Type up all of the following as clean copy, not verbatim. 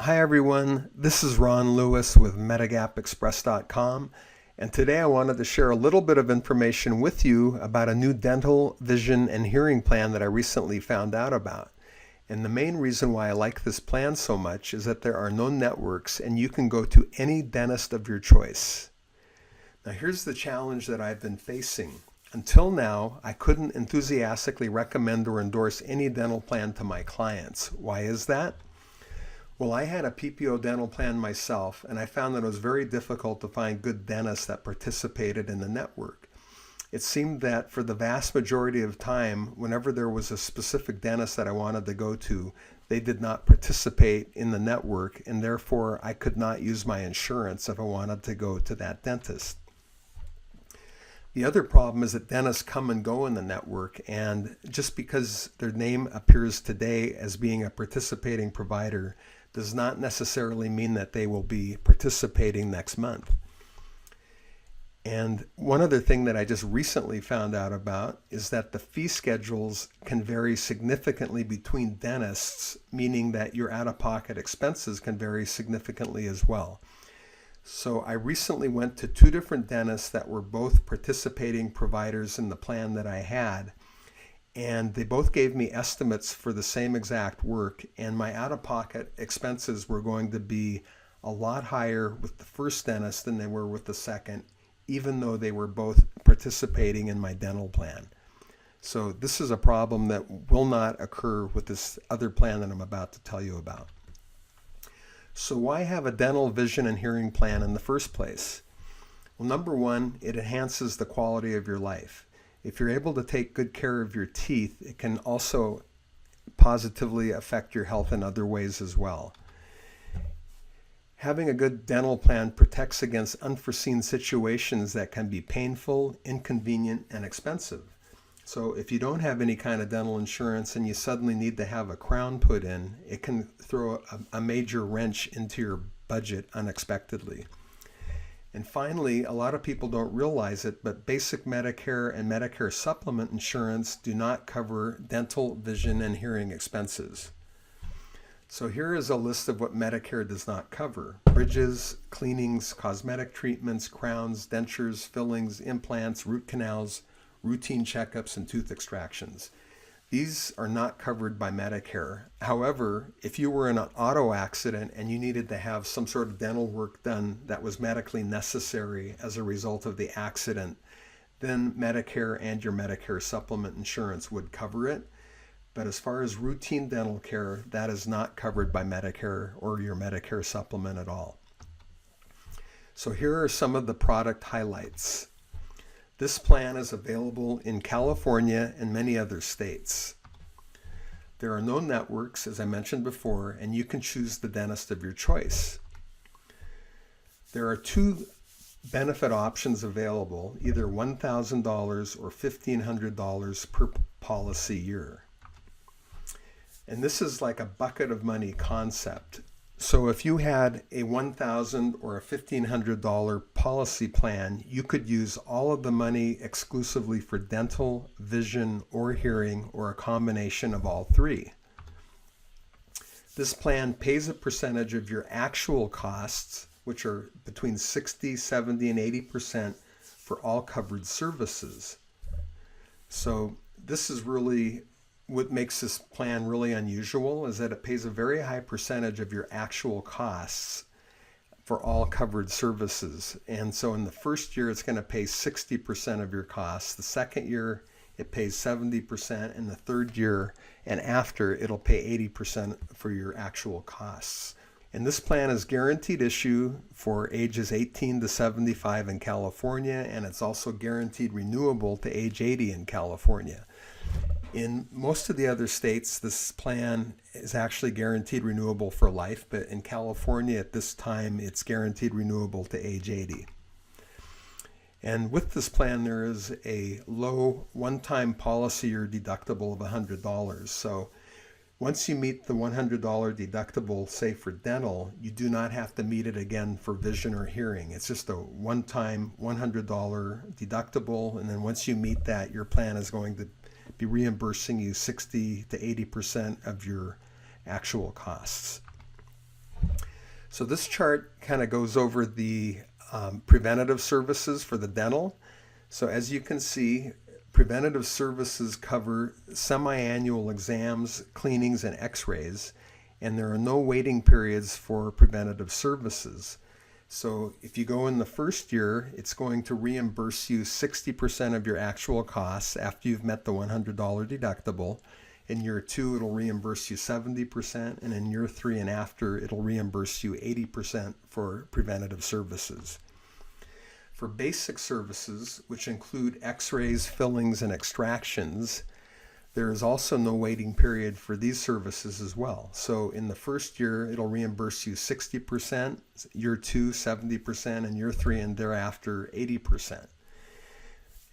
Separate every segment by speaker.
Speaker 1: Hi everyone, this is Ron Lewis with MedigapExpress.com, and today I wanted to share a little bit of information with you about a new dental, vision, and hearing plan that I recently found out about. And the main reason why I like this plan so much is that there are no networks and you can go to any dentist of your choice. Now here's the challenge that I've been facing. Until now, I couldn't enthusiastically recommend or endorse any dental plan to my clients. Why is that? Well, I had a PPO dental plan myself, and I found that it was very difficult to find good dentists that participated in the network. It seemed that for the vast majority of time, whenever there was a specific dentist that I wanted to go to, they did not participate in the network, and therefore I could not use my insurance if I wanted to go to that dentist. The other problem is that dentists come and go in the network, and just because their name appears today as being a participating provider does not necessarily mean that they will be participating next month. And one other thing that I just recently found out about is that the fee schedules can vary significantly between dentists, meaning that your out-of-pocket expenses can vary significantly as well. So I recently went to two different dentists that were both participating providers in the plan that I had, and they both gave me estimates for the same exact work, and my out-of-pocket expenses were going to be a lot higher with the first dentist than they were with the second, even though they were both participating in my dental plan. So this is a problem that will not occur with this other plan that I'm about to tell you about. So why have a dental, vision, and hearing plan in the first place? Well, number one, it enhances the quality of your life. If you're able to take good care of your teeth, it can also positively affect your health in other ways as well. Having a good dental plan protects against unforeseen situations that can be painful, inconvenient, and expensive. So if you don't have any kind of dental insurance and you suddenly need to have a crown put in, it can throw a major wrench into your budget unexpectedly. And finally, a lot of people don't realize it, but basic Medicare and Medicare supplement insurance do not cover dental, vision, and hearing expenses. So here is a list of what Medicare does not cover: bridges, cleanings, cosmetic treatments, crowns, dentures, fillings, implants, root canals, routine checkups, and tooth extractions. These are not covered by Medicare. However, if you were in an auto accident and you needed to have some sort of dental work done that was medically necessary as a result of the accident, then Medicare and your Medicare supplement insurance would cover it. But as far as routine dental care, that is not covered by Medicare or your Medicare supplement at all. So here are some of the product highlights. This plan is available in California and many other states. There are no networks, as I mentioned before, and you can choose the dentist of your choice. There are two benefit options available, either $1,000 or $1,500 per policy year. And this is like a bucket of money concept. So if you had a $1,000 or a $1,500 policy plan, you could use all of the money exclusively for dental, vision, or hearing, or a combination of all three. This plan pays a percentage of your actual costs, which are between 60, 70, and 80% for all covered services. So this is really what makes this plan really unusual, is that it pays a very high percentage of your actual costs for all covered services. And so in the first year, it's going to pay 60% of your costs. The second year, it pays 70%. And the third year and after, it'll pay 80% for your actual costs. And this plan is guaranteed issue for ages 18 to 75 in California, and it's also guaranteed renewable to age 80 in California. In most of the other states, this plan is actually guaranteed renewable for life, but in California at this time, it's guaranteed renewable to age 80. And with this plan, there is a low one-time policy year deductible of $100. So once you meet the $100 deductible, say for dental, you do not have to meet it again for vision or hearing. It's just a one-time $100 deductible, and then once you meet that, your plan is going to be reimbursing you 60 to 80% of your actual costs. So this chart kind of goes over the preventative services for the dental. So as you can see, preventative services cover semi-annual exams, cleanings, and x-rays, and there are no waiting periods for preventative services. So if you go in the first year, it's going to reimburse you 60% of your actual costs after you've met the $100 deductible. In year 2, it'll reimburse you 70%, and in year 3 and after, it'll reimburse you 80% for preventative services. For basic services, which include x-rays, fillings, and extractions, there is also no waiting period for these services as well. So in the first year, it'll reimburse you 60%, year 2, 70%, and year 3 and thereafter, 80%.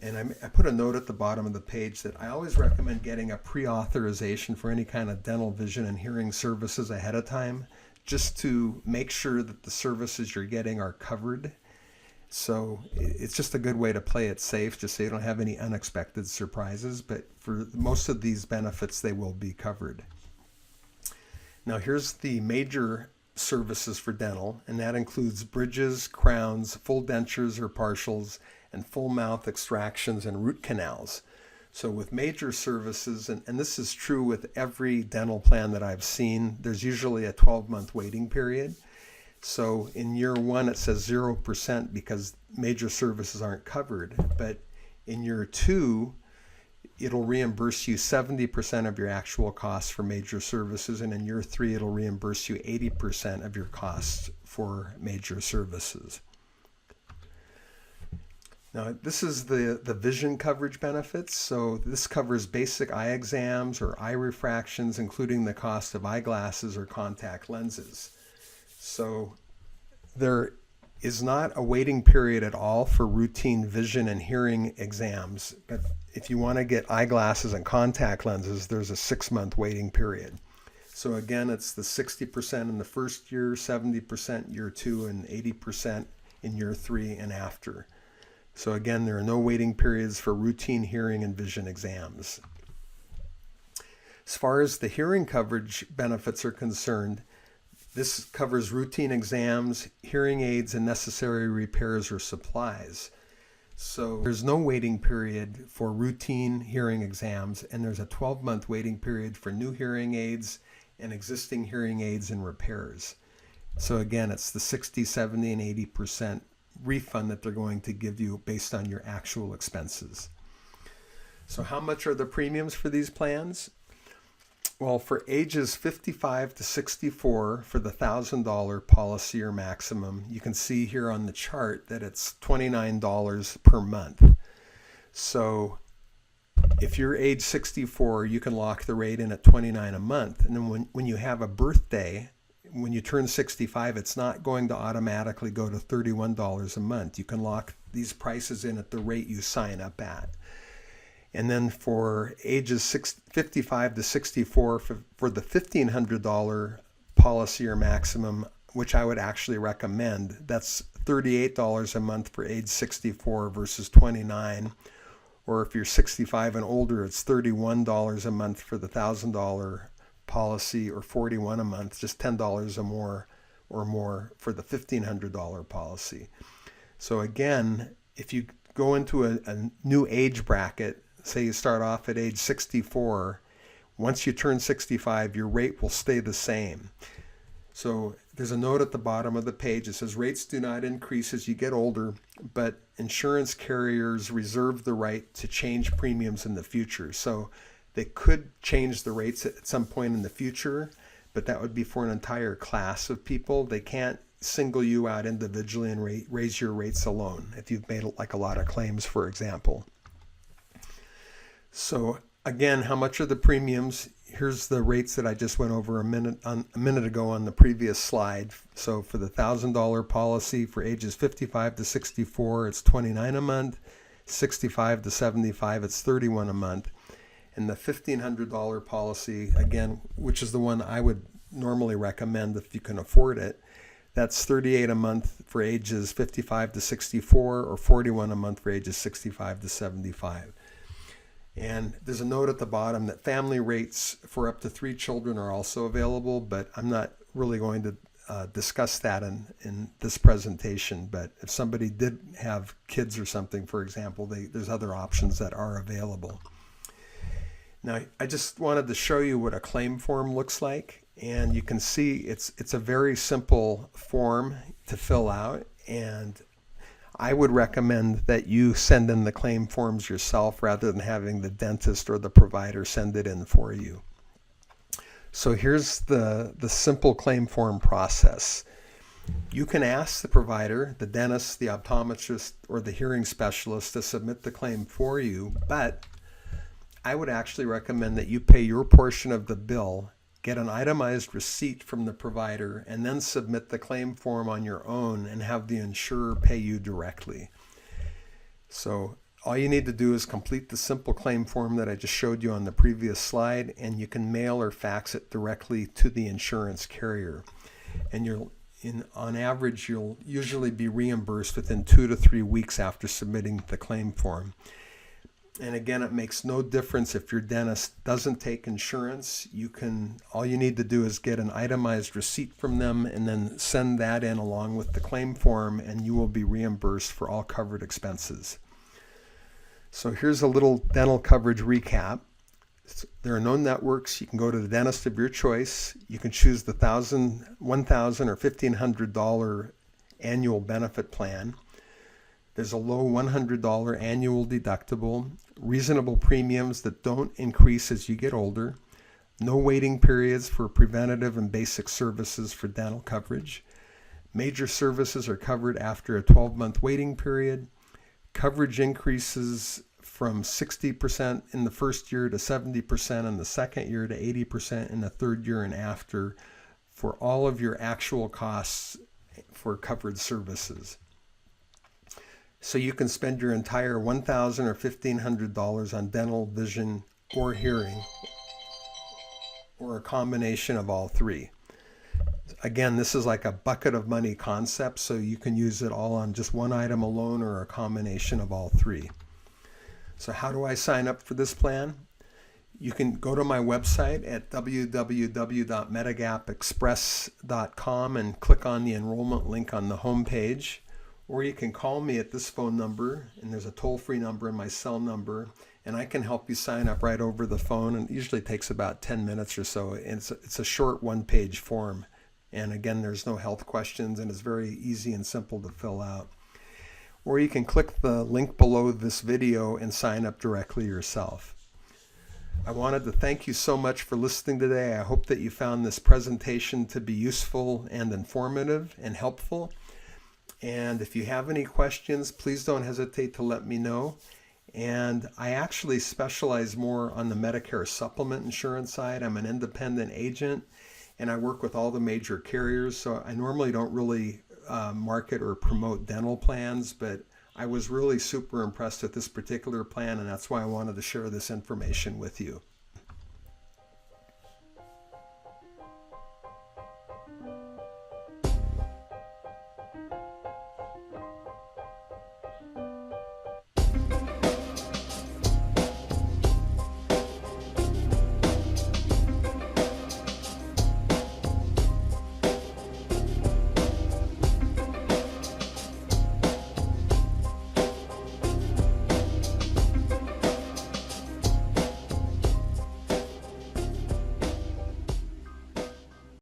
Speaker 1: And I put a note at the bottom of the page that I always recommend getting a pre-authorization for any kind of dental, vision, and hearing services ahead of time, just to make sure that the services you're getting are covered. So it's just a good way to play it safe, just so you don't have any unexpected surprises. But for most of these benefits, they will be covered. Now here's the major services for dental, and that includes bridges, crowns, full dentures or partials, and full mouth extractions and root canals. So with major services, and this is true with every dental plan that I've seen, there's usually a 12-month waiting period. So in year 1, it says 0% because major services aren't covered. But in year 2, it'll reimburse you 70% of your actual costs for major services. And in year 3, it'll reimburse you 80% of your costs for major services. Now, this is the vision coverage benefits. So this covers basic eye exams or eye refractions, including the cost of eyeglasses or contact lenses. So there is not a waiting period at all for routine vision and hearing exams. But if you want to get eyeglasses and contact lenses, there's a 6-month waiting period. So again, it's the 60% in the first year, 70% year 2, and 80% in year 3 and after. So again, there are no waiting periods for routine hearing and vision exams. As far as the hearing coverage benefits are concerned, this covers routine exams, hearing aids, and necessary repairs or supplies. So there's no waiting period for routine hearing exams, and there's a 12-month waiting period for new hearing aids and existing hearing aids and repairs. So again, it's the 60, 70, and 80% refund that they're going to give you based on your actual expenses. So how much are the premiums for these plans? Well, for ages 55 to 64 for the $1,000 policy or maximum, you can see here on the chart that it's $29 per month. So if you're age 64, you can lock the rate in at $29 a month. And then when you have a birthday, when you turn 65, it's not going to automatically go to $31 a month. You can lock these prices in at the rate you sign up at. And then for ages 55 to 64, for the $1,500 policy or maximum, which I would actually recommend, that's $38 a month for age 64 versus $29. Or if you're 65 and older, it's $31 a month for the $1,000 policy, or $41 a month, just $10 or more for the $1,500 policy. So again, if you go into a new age bracket, say you start off at age 64, once you turn 65, your rate will stay the same. So there's a note at the bottom of the page that says rates do not increase as you get older, but insurance carriers reserve the right to change premiums in the future. So they could change the rates at some point in the future, but that would be for an entire class of people. They can't single you out individually and raise your rates alone if you've made like a lot of claims, for example. So again, how much are the premiums? Here's the rates that I just went over a minute ago on the previous slide. So for the $1,000 policy for ages 55 to 64, it's $29 a month. 65 to 75, it's $31 a month. And the $1,500 policy, again, which is the one I would normally recommend if you can afford it, that's $38 a month for ages 55 to 64, or $41 a month for ages 65 to 75. And there's a note at the bottom that family rates for up to 3 children are also available, but I'm not really going to discuss that in this presentation, but if somebody did have kids or something, for example, there's other options that are available. Now, I just wanted to show you what a claim form looks like, and you can see it's a very simple form to fill out, and I would recommend that you send in the claim forms yourself rather than having the dentist or the provider send it in for you. So here's the simple claim form process. You can ask the provider, the dentist, the optometrist, or the hearing specialist to submit the claim for you, but I would actually recommend that you pay your portion of the bill, get an itemized receipt from the provider, and then submit the claim form on your own and have the insurer pay you directly. So all you need to do is complete the simple claim form that I just showed you on the previous slide, and you can mail or fax it directly to the insurance carrier. And on average, you'll usually be reimbursed within 2 to 3 weeks after submitting the claim form. And again, it makes no difference if your dentist doesn't take insurance. All you need to do is get an itemized receipt from them and then send that in along with the claim form, and you will be reimbursed for all covered expenses. So here's a little dental coverage recap. There are no networks. You can go to the dentist of your choice. You can choose the $1,000, $1,000, or $1,500 annual benefit plan. There's a low $100 annual deductible, reasonable premiums that don't increase as you get older, no waiting periods for preventative and basic services for dental coverage. Major services are covered after a 12-month waiting period. Coverage increases from 60% in the first year to 70% in the second year to 80% in the third year and after for all of your actual costs for covered services. So you can spend your entire $1,000 or $1,500 on dental, vision, or hearing, or a combination of all three. Again, this is like a bucket of money concept, so you can use it all on just one item alone or a combination of all three. So how do I sign up for this plan? You can go to my website at www.medigapexpress.com and click on the enrollment link on the home page. Or you can call me at this phone number, and there's a toll-free number and my cell number, and I can help you sign up right over the phone, and it usually takes about 10 minutes or so. It's a short one-page form, and again, there's no health questions, and it's very easy and simple to fill out. Or you can click the link below this video and sign up directly yourself. I wanted to thank you so much for listening today. I hope that you found this presentation to be useful and informative and helpful. And if you have any questions, please don't hesitate to let me know. And I actually specialize more on the Medicare supplement insurance side. I'm an independent agent, and I work with all the major carriers. So I normally don't really market or promote dental plans, but I was really super impressed with this particular plan, and that's why I wanted to share this information with you.